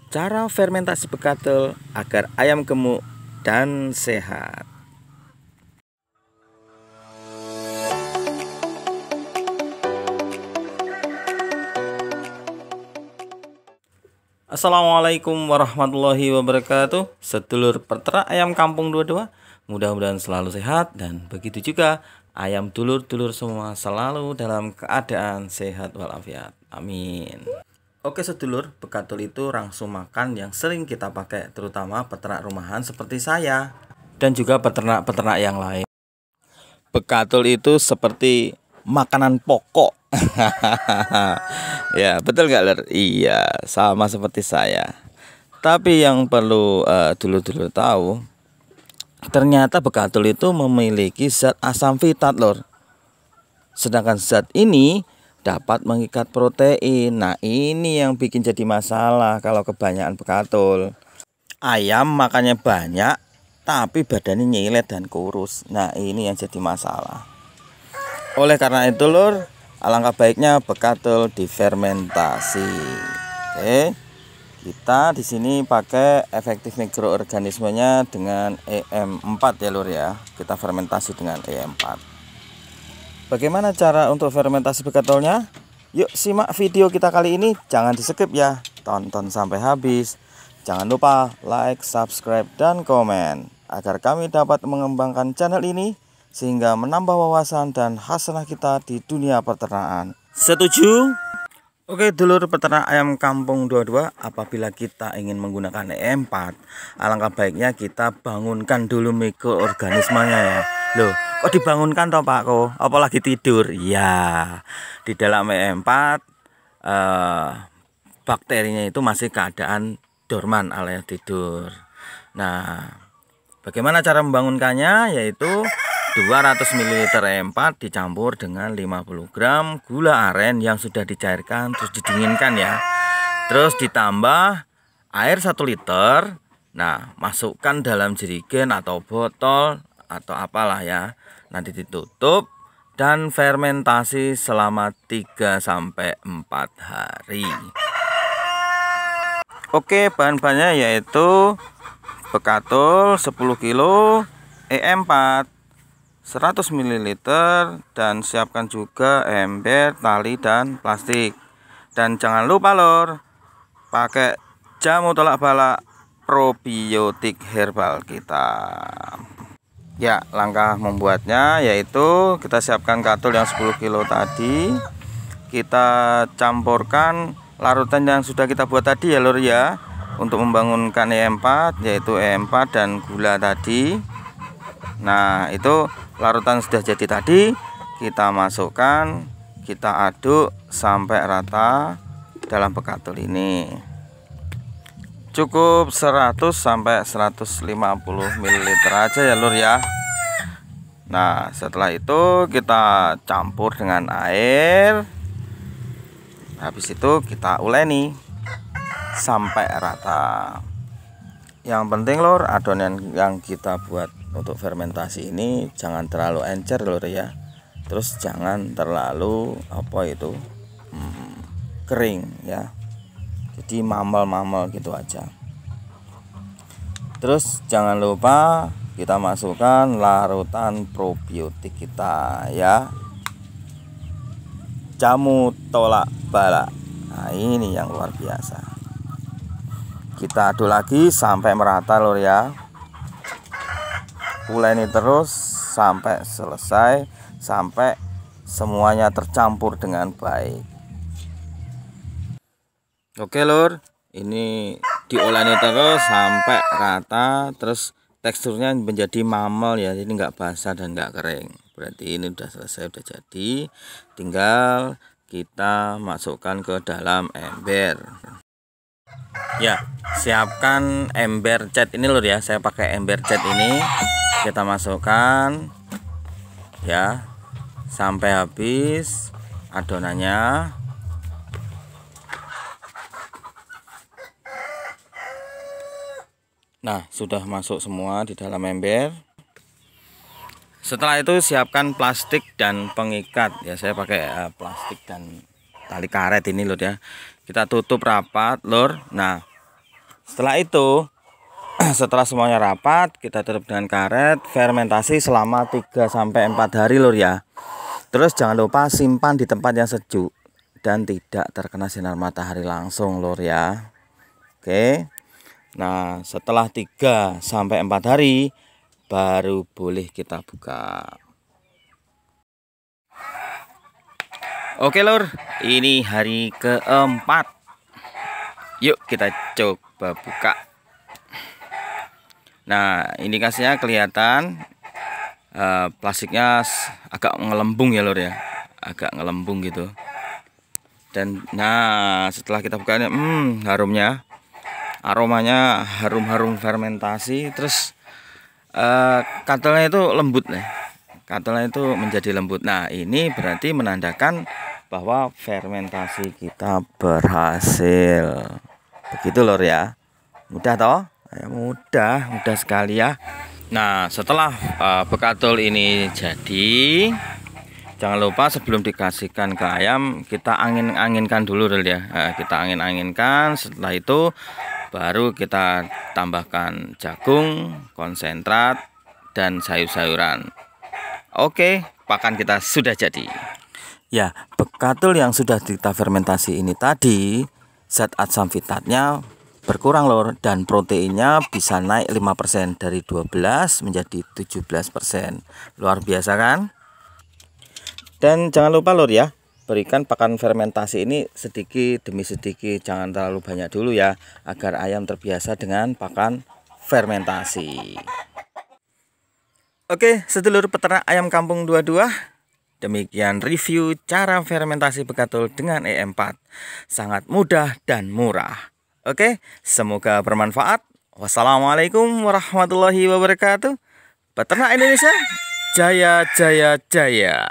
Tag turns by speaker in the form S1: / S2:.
S1: Cara fermentasi bekatul agar ayam gemuk dan sehat. Assalamualaikum warahmatullahi wabarakatuh. Sedulur peternak ayam kampung 22, mudah-mudahan selalu sehat, dan begitu juga ayam dulur-dulur semua selalu dalam keadaan sehat walafiat. Amin. Oke sedulur, bekatul itu rangsum makan yang sering kita pakai, terutama peternak rumahan seperti saya dan juga peternak-peternak yang lain. Bekatul itu seperti makanan pokok. Ya, betul nggak, Ler? Iya, sama seperti saya. Tapi yang perlu dulu tahu, ternyata bekatul itu memiliki zat asam fitat, Lor. Sedangkan zat ini dapat mengikat protein. Nah, ini yang bikin jadi masalah kalau kebanyakan bekatul. Ayam makannya banyak, tapi badannya nyilet dan kurus. Nah, ini yang jadi masalah. Oleh karena itu, Lor, alangkah baiknya bekatul difermentasi. Oke. Kita di sini pakai efektif mikroorganismenya dengan EM4 ya, Lur ya. Kita fermentasi dengan EM4. Bagaimana cara untuk fermentasi bekatulnya? Yuk simak video kita kali ini, jangan di skip ya. Tonton sampai habis. Jangan lupa like, subscribe, dan komen agar kami dapat mengembangkan channel ini sehingga menambah wawasan dan hasanah kita di dunia peternakan. Setuju? Oke dulur peternak ayam kampung 22, apabila kita ingin menggunakan EM4, alangkah baiknya kita bangunkan dulu mikroorganismenya ya. Loh, kok dibangunkan toh Pak Ko? Apalagi tidur? Ya, di dalam EM4 bakterinya itu masih keadaan dorman alias tidur. Nah, bagaimana cara membangunkannya? Yaitu 200 ml EM4 dicampur dengan 50 gram gula aren yang sudah dicairkan terus didinginkan ya. Terus ditambah air 1 liter. Nah, masukkan dalam jerigen atau botol atau apalah ya. Nanti ditutup dan fermentasi selama 3-4 hari. Oke, bahan-bahannya yaitu bekatul 10 kilo, EM4 100 ml, dan siapkan juga ember, tali, dan plastik. Dan jangan lupa Lor, pakai jamu tolak balak probiotik herbal kita. Ya, langkah membuatnya yaitu kita siapkan katul yang 10 kilo tadi. Kita campurkan larutan yang sudah kita buat tadi ya Lor ya, untuk membangunkan EM4, yaitu EM4 dan gula tadi. Nah, itu larutan sudah jadi tadi, kita masukkan, kita aduk sampai rata dalam bekatul ini. Cukup 100 sampai 150 ml aja ya Lur ya. Nah, setelah itu kita campur dengan air. Habis itu kita uleni sampai rata. Yang penting Lur, adonan yang kita buat untuk fermentasi ini jangan terlalu encer Lur ya. Terus jangan terlalu kering ya. Jadi mamel-mamel gitu aja. Terus jangan lupa kita masukkan larutan probiotik kita ya. Jamu tolak balak. Nah, ini yang luar biasa. Kita aduk lagi sampai merata Lur ya. Uleni terus sampai selesai, sampai semuanya tercampur dengan baik. Oke Lur, ini diuleni terus sampai rata, terus teksturnya menjadi mamel ya, jadi nggak basah dan nggak kering. Berarti ini udah selesai, udah jadi. Tinggal kita masukkan ke dalam ember. Ya, siapkan ember cat ini Lur ya. Saya pakai ember cat ini. Kita masukkan ya sampai habis adonannya. Nah, sudah masuk semua di dalam ember. Setelah itu siapkan plastik dan pengikat ya. Saya pakai plastik dan tali karet ini Lur ya. Kita tutup rapat Lur. Nah, Setelah itu setelah semuanya rapat, kita tutup dengan karet, fermentasi selama 3-4 hari lur ya. Terus jangan lupa simpan di tempat yang sejuk dan tidak terkena sinar matahari langsung lur ya. Oke. Nah, setelah 3-4 hari baru boleh kita buka. Oke lur, ini hari keempat. Yuk kita coba buka. Nah, indikasinya kelihatan plastiknya agak ngelembung ya lur ya, agak ngelembung gitu. Dan nah setelah kita buka ini, harumnya, aromanya harum-harum fermentasi. Terus katelnya itu lembut nih, katelnya itu menjadi lembut. Nah ini berarti menandakan bahwa fermentasi kita berhasil. Begitu lur ya, mudah toh? Mudah sekali ya. Nah setelah bekatul ini jadi, jangan lupa sebelum dikasihkan ke ayam kita angin-anginkan dulu ya. Kita angin-anginkan. Setelah itu baru kita tambahkan jagung, konsentrat, dan sayur-sayuran. Oke, pakan kita sudah jadi. Ya, bekatul yang sudah kita fermentasi ini tadi, zat asam fitatnya berkurang lor, dan proteinnya bisa naik 5%, dari 12 menjadi 17%. Luar biasa kan? Dan jangan lupa lor ya, berikan pakan fermentasi ini sedikit demi sedikit, jangan terlalu banyak dulu ya, agar ayam terbiasa dengan pakan fermentasi. Oke, sedulur peternak ayam kampung 22, demikian review cara fermentasi bekatul dengan E4. Sangat mudah dan murah. Oke, semoga bermanfaat. Wassalamualaikum warahmatullahi wabarakatuh. Peternak Indonesia, jaya jaya jaya.